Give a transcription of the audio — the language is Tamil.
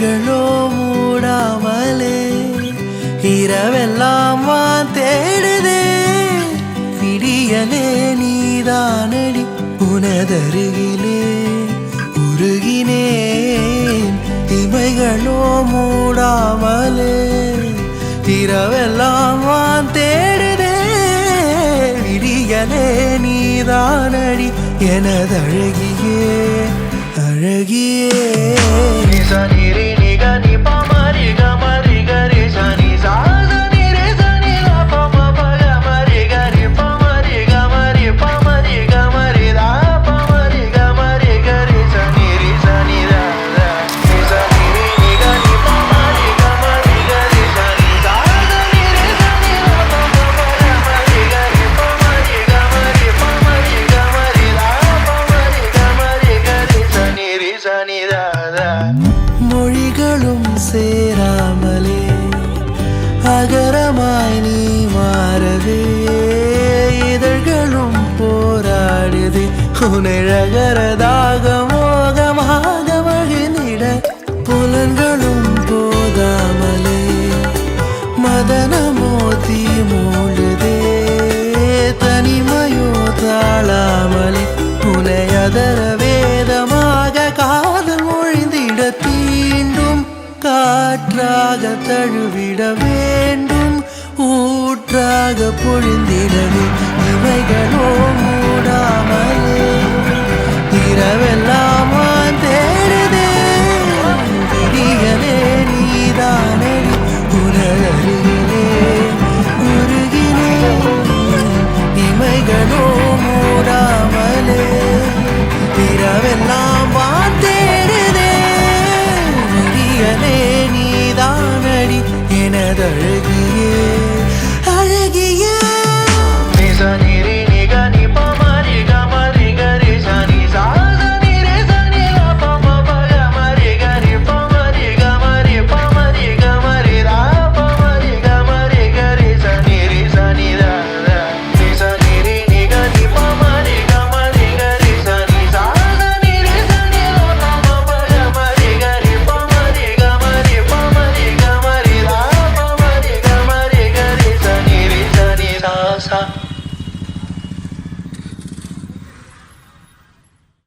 விழிகளோ மூடாமலே இரவெல்லாம் வான் தேடுதே. விடியலே நீதானடி உனதருகிலே உருகினேன். இமைகளோ மூடாமலே இரவெல்லாம் வான் தேடுதே. விடியலே நீதானடி எனதழகியே அழகியே. மொழிகளும் சேராமலே அகரமாய் நீ மாறவே. இதழ்களும் போராடுதே உனழகரதாக மோகமாக மகிழ்ந்திட. புலன்களும் போதாமலே மதனமோ தீ மூழுதே. தனிமையோ தாழாமலே உனையதர வேதமாக காதல் மொழிந்திட. தீண்டும் காற்றாக தழுவி